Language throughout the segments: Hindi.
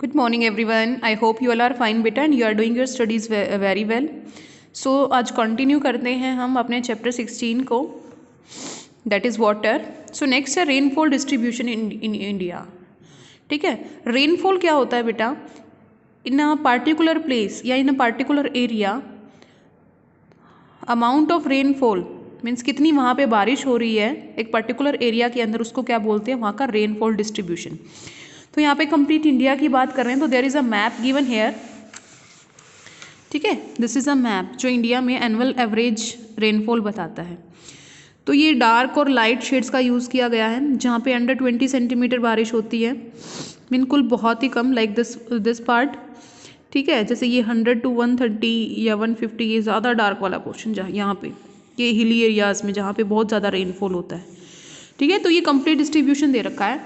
Good morning everyone. I hope you all are fine beta and you are doing your studies very well. So आज कंटिन्यू करते हैं हम अपने चैप्टर 16 को, that is water. So next है रेनफॉल डिस्ट्रीब्यूशन इन इंडिया. ठीक है, रेनफॉल क्या होता है बेटा? इन अ पार्टिकुलर प्लेस या in a particular area amount of rainfall means कितनी वहाँ पे बारिश हो रही है एक पर्टिकुलर एरिया के अंदर, उसको क्या बोलते हैं, वहाँ का रेनफॉल डिस्ट्रीब्यूशन. तो यहाँ पे कंप्लीट इंडिया की बात कर रहे हैं तो there is a map given here. ठीक है, दिस इज़ अ मैप जो इंडिया में एनुअल एवरेज रेनफॉल बताता है. तो ये डार्क और लाइट शेड्स का यूज़ किया गया है जहाँ पे अंडर 20 सेंटीमीटर बारिश होती है, बिल्कुल बहुत ही कम, लाइक दिस पार्ट. ठीक है, जैसे ये 100 to 130 या 150, ये ज़्यादा डार्क वाला पोर्शन जहाँ यहाँ पे ये हिली एरियाज़ में जहाँ पे बहुत ज़्यादा रेनफॉल होता है. ठीक है, तो ये कंप्लीट डिस्ट्रीब्यूशन दे रखा है.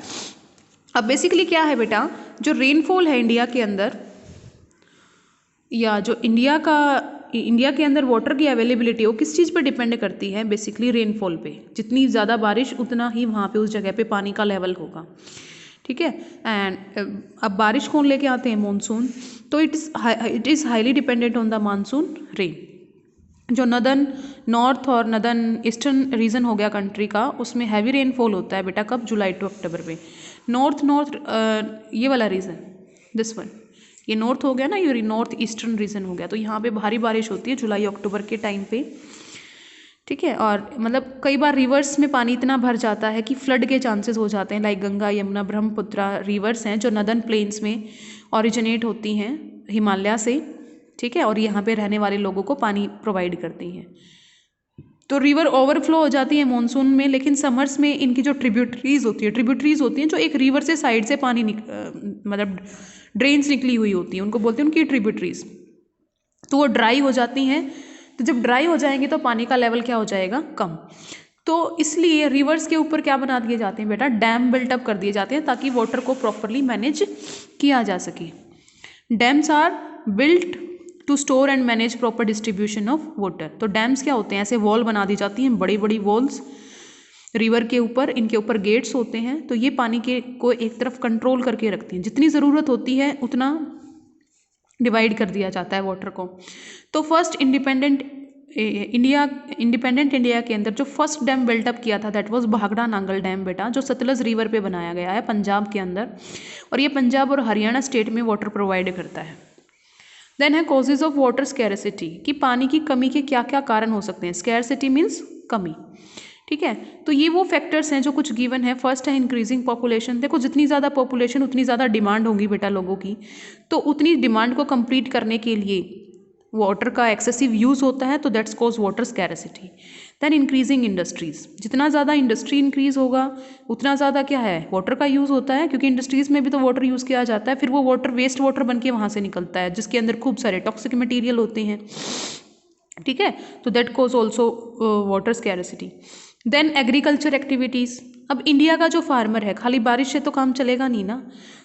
अब बेसिकली क्या है बेटा, जो रेनफॉल है इंडिया के अंदर, या जो इंडिया के अंदर वाटर की अवेलेबिलिटी वो किस चीज़ पे डिपेंड करती है? बेसिकली रेनफॉल पे. जितनी ज़्यादा बारिश उतना ही वहाँ पे उस जगह पे पानी का लेवल होगा. ठीक है, एंड अब बारिश कौन लेके आते हैं? मॉनसून. तो it is highly dependent on the monsoon rain. जो नॉर्थ और नदर्न ईस्टर्न रीजन हो गया कंट्री का, उसमें हैवी रेनफॉल होता है बेटा कब? जुलाई टू अक्टूबर में. नॉर्थ ये वाला रीजन, दिस वन, ये नॉर्थ हो गया ना, ये नॉर्थ ईस्टर्न रीजन हो गया. तो यहाँ पे भारी बारिश होती है जुलाई अक्टूबर के टाइम पे. ठीक है, और मतलब कई बार रिवर्स में पानी इतना भर जाता है कि फ्लड के चांसेस हो जाते हैं. लाइक गंगा, यमुना, ब्रह्मपुत्रा रिवर्स हैं जो नदर्न प्लेन्स में ओरिजिनेट होती हैं हिमालय से. ठीक है, और यहाँ पे रहने वाले लोगों को पानी प्रोवाइड करती हैं. तो रिवर ओवरफ्लो हो जाती है मॉनसून में, लेकिन समर्स में इनकी जो ट्रिब्यूटरीज होती हैं जो एक रिवर से साइड से पानी मतलब ड्रेन्स निकली हुई होती हैं, उनको बोलते हैं उनकी ट्रिब्यूटरीज. तो वो ड्राई हो जाती हैं. तो जब ड्राई हो जाएंगी तो पानी का लेवल क्या हो जाएगा? कम. तो इसलिए रिवर्स के ऊपर क्या बना दिए जाते हैं बेटा? डैम बिल्टअप कर दिए जाते हैं ताकि वाटर को प्रॉपरली मैनेज किया जा सके. Dams are built to store and manage proper distribution of water. तो डैम्स क्या होते हैं? ऐसे वॉल बना दी जाती हैं, बड़ी बड़ी वॉल्स रिवर के ऊपर, इनके ऊपर गेट्स होते हैं. तो ये पानी के को एक तरफ कंट्रोल करके रखती हैं. जितनी ज़रूरत होती है उतना डिवाइड कर दिया जाता है वाटर को. तो फर्स्ट इंडिपेंडेंट इंडिया के अंदर जो फर्स्ट डैम बिल्टअप किया था that was Bhakra Nangal dam बेटा, जो सतलज रिवर पे बनाया गया है पंजाब के अंदर. और ये पंजाब और हरियाणा स्टेट में वाटर प्रोवाइड करता है. देन है कॉजेज ऑफ वाटर स्कैरसिटी, कि पानी की कमी के क्या क्या कारण हो सकते हैं. स्कैरसिटी मीन्स कमी. ठीक है, तो ये वो फैक्टर्स हैं जो कुछ गिवन है. फर्स्ट है इंक्रीजिंग पॉपुलेशन. देखो जितनी ज़्यादा पॉपुलेशन उतनी ज़्यादा डिमांड होगी बेटा लोगों की. तो उतनी डिमांड को कंप्लीट करने के लिए वाटर का एक्सेसिव यूज़ होता है, तो that's cause water scarcity. Then increasing industries, जितना ज़्यादा इंडस्ट्री इंक्रीज होगा उतना ज़्यादा क्या है? वाटर का यूज़ होता है, क्योंकि इंडस्ट्रीज़ में भी तो वाटर यूज़ किया जाता है. फिर वो वाटर वेस्ट वाटर बन के वहाँ से निकलता है जिसके अंदर खूब सारे टॉक्सिक मटीरियल होते हैं. ठीक है, तो that cause also water scarcity. Then agriculture activities. अब इंडिया का जो फार्मर है, खाली बारिश से तो काम चलेगा नहीं ना,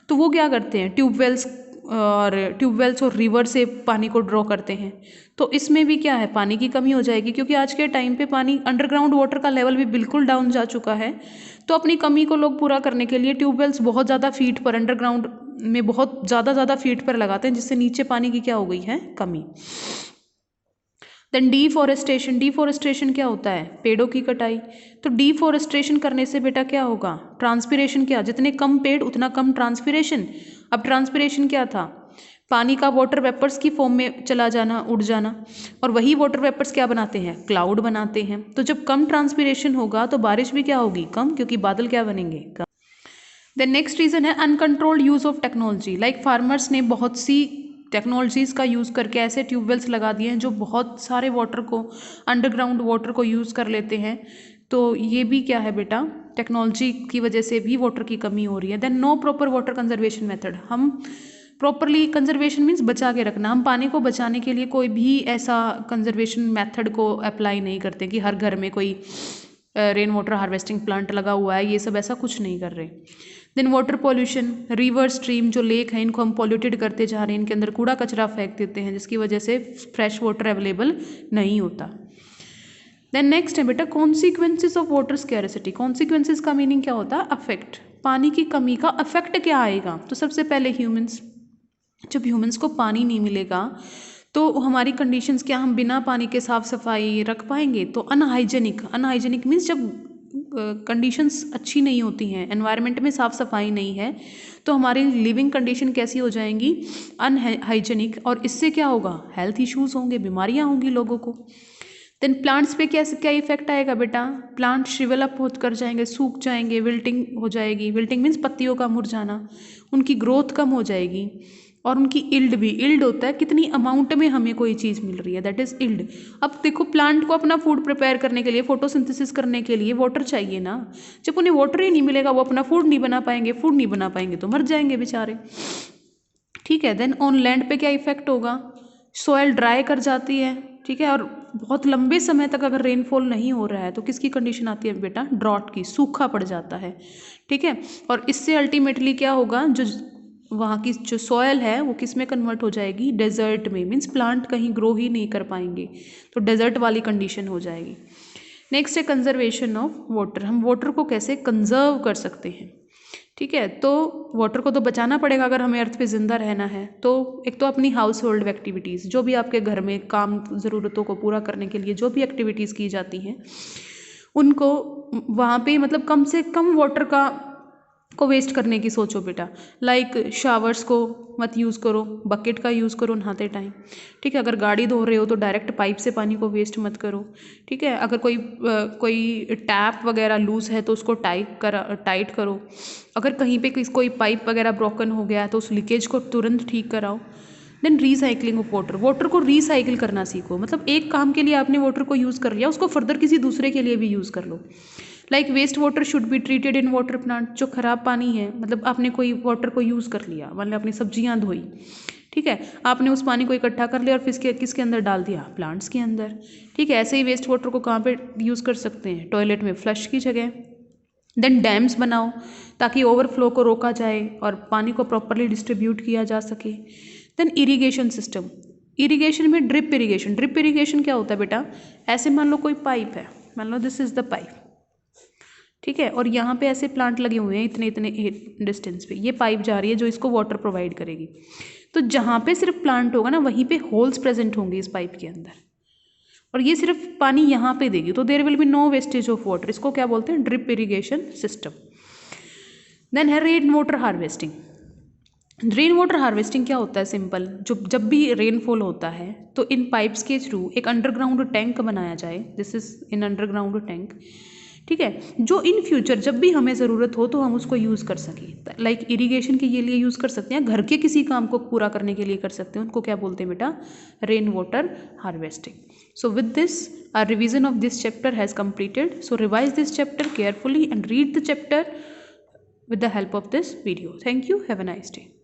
तो वो क्या करते हैं? ट्यूबवेल्स और रिवर से पानी को ड्रॉ करते हैं. तो इसमें भी क्या है? पानी की कमी हो जाएगी, क्योंकि आज के टाइम पे पानी अंडरग्राउंड वाटर का लेवल भी बिल्कुल डाउन जा चुका है. तो अपनी कमी को लोग पूरा करने के लिए ट्यूबवेल्स बहुत ज़्यादा फीट पर, अंडरग्राउंड में बहुत ज़्यादा फीट पर लगाते हैं, जिससे नीचे पानी की क्या हो गई है? कमी. देन डिफॉरेस्टेशन क्या होता है? पेड़ों की कटाई. तो डिफॉरेस्टेशन करने से बेटा क्या होगा? ट्रांसपिरेशन. क्या? जितने कम पेड़ उतना कम ट्रांसपिरेशन. अब ट्रांसपिरेशन क्या था? पानी का वाटर वेपर्स की फॉर्म में चला जाना, उड़ जाना. और वही वाटर वेपर्स क्या बनाते हैं? क्लाउड बनाते हैं. तो जब कम ट्रांसपिरेशन होगा तो बारिश भी क्या होगी? कम, क्योंकि बादल क्या बनेंगे? कम. देन नेक्स्ट रीजन है uncontrolled use of technology. Like farmers ने बहुत सी टेक्नोलॉजीज़ का यूज़ करके ऐसे ट्यूबवेल्स लगा दिए हैं जो बहुत सारे वाटर को, अंडरग्राउंड वाटर को यूज़ कर लेते हैं. तो ये भी क्या है बेटा? टेक्नोलॉजी की वजह से भी वाटर की कमी हो रही है. Then no proper water conservation method. हम प्रॉपरली, कंजर्वेशन मीन्स बचा के रखना, हम पानी को बचाने के लिए कोई भी ऐसा कंजर्वेशन मेथड को अप्लाई नहीं करते कि हर घर में कोई रेन वाटर हार्वेस्टिंग प्लांट लगा हुआ है. ये सब ऐसा कुछ नहीं कर रहे. Then water pollution. River, stream जो लेक हैं इनको हम पॉल्यूटेड करते जा रहे हैं, इनके अंदर कूड़ा कचरा फेंक देते हैं, जिसकी वजह से फ्रेश वाटर अवेलेबल नहीं होता. देन नेक्स्ट है बेटा consequences of water scarcity. Consequences का मीनिंग क्या होता है? अफेक्ट. पानी की कमी का अफेक्ट क्या आएगा? तो सबसे पहले ह्यूमंस. जब ह्यूमंस को पानी नहीं मिलेगा तो हमारी कंडीशंस क्या, हम बिना पानी के साफ सफाई रख पाएंगे? तो अनहाइजेनिक मीन्स जब कंडीशंस अच्छी नहीं होती हैं, एनवायरनमेंट में साफ सफाई नहीं है, तो हमारी लिविंग कंडीशन कैसी हो जाएंगी? अनहाइजेनिक। और इससे क्या होगा? हेल्थ इश्यूज होंगे, बीमारियां होंगी लोगों को। देन प्लांट्स पे क्या इफेक्ट आएगा बेटा? प्लांट श्रिवल अप होत कर जाएंगे, सूख जाएंगे, विल्टिंग हो जाएगी। विल्टिंग मीन्स पत्तियों का मुरझाना, उनकी ग्रोथ कम हो जाएगी। और उनकी इल्ड होता है, कितनी अमाउंट में हमें कोई चीज़ मिल रही है, दैट इज इल्ड। अब देखो, प्लांट को अपना फूड प्रिपेयर करने के लिए, फोटोसिंथेसिस करने के लिए वाटर चाहिए ना। जब उन्हें वाटर ही नहीं मिलेगा, वो अपना फूड नहीं बना पाएंगे, तो मर जाएंगे बेचारे। ठीक है। देन ऑन लैंड पे क्या इफेक्ट होगा? सॉयल ड्राई कर जाती है, ठीक है। और बहुत लंबे समय तक अगर रेनफॉल नहीं हो रहा है तो किसकी कंडीशन आती है बेटा? ड्रॉट की, सूखा पड़ जाता है। ठीक है। और इससे अल्टीमेटली क्या होगा? जो वहाँ की जो सॉयल है वो किस में कन्वर्ट हो जाएगी? डेजर्ट में। मीन्स प्लांट कहीं ग्रो ही नहीं कर पाएंगे, तो डेजर्ट वाली कंडीशन हो जाएगी। नेक्स्ट है कंजर्वेशन ऑफ वाटर। हम वाटर को कैसे कंजर्व कर सकते हैं? ठीक है। तो वाटर को तो बचाना पड़ेगा अगर हमें अर्थ पे ज़िंदा रहना है। तो एक तो अपनी हाउस होल्ड एक्टिविटीज़, जो भी आपके घर में काम ज़रूरतों को पूरा करने के लिए जो भी एक्टिविटीज़ की जाती हैं, उनको वहाँ पे मतलब कम से कम वाटर को वेस्ट करने की सोचो बेटा। लाइक शावर्स को मत यूज़ करो, बकेट का यूज़ करो नहाते टाइम। ठीक है। अगर गाड़ी धो रहे हो तो डायरेक्ट पाइप से पानी को वेस्ट मत करो। ठीक है। अगर कोई टैप वगैरह लूज़ है तो उसको टाइट करो। अगर कहीं पे कोई पाइप वगैरह ब्रोकन हो गया है तो उस लीकेज को तुरंत ठीक कराओ। देन रीसाइकलिंग ऑफ वाटर को रीसाइकिल करना सीखो। मतलब एक काम के लिए आपने वाटर को यूज़ कर लिया, उसको फर्दर किसी दूसरे के लिए भी यूज़ कर लो। Like waste water should be treated in water plant. जो खराब पानी है, मतलब आपने कोई वाटर को यूज़ कर लिया, मतलब अपनी सब्जियां धोई, ठीक है, आपने उस पानी को इकट्ठा कर लिया और फिर किसके अंदर डाल दिया? प्लांट्स के अंदर। ठीक है। ऐसे ही वेस्ट वाटर को कहाँ पे यूज़ कर सकते हैं? टॉयलेट में फ्लश की जगह। देन डैम्स बनाओ ताकि ओवरफ्लो को रोका जाए और पानी को प्रॉपरली डिस्ट्रीब्यूट किया जा सके। Then irrigation system. इरीगेशन में ड्रिप इरीगेशन क्या होता है बेटा? ऐसे मान लो कोई पाइप है, मान लो दिस इज द पाइप, ठीक है, और यहाँ पे ऐसे प्लांट लगे हुए हैं इतने इतने डिस्टेंस पे, ये पाइप जा रही है जो इसको वाटर प्रोवाइड करेगी। तो जहाँ पे सिर्फ प्लांट होगा ना, वहीं पे होल्स प्रेजेंट होंगे इस पाइप के अंदर, और ये सिर्फ पानी यहाँ पे देगी, तो there will be no wastage of water. इसको क्या बोलते हैं? Drip irrigation system. देन है rain water harvesting. Rain water harvesting क्या होता है? सिंपल, जब भी रेनफॉल होता है तो इन पाइप्स के थ्रू एक अंडरग्राउंड टैंक बनाया जाए। This is in underground tank, ठीक है, जो इन फ्यूचर जब भी हमें ज़रूरत हो तो हम उसको यूज़ कर सकें। लाइक इरीगेशन के लिए यूज़ कर सकते हैं, घर के किसी काम को पूरा करने के लिए कर सकते हैं, उनको क्या बोलते हैं बेटा? Rain water harvesting. So with this, our revision of this chapter has completed. So revise this chapter carefully and read the chapter with the help of this video. Thank you. Have a nice day.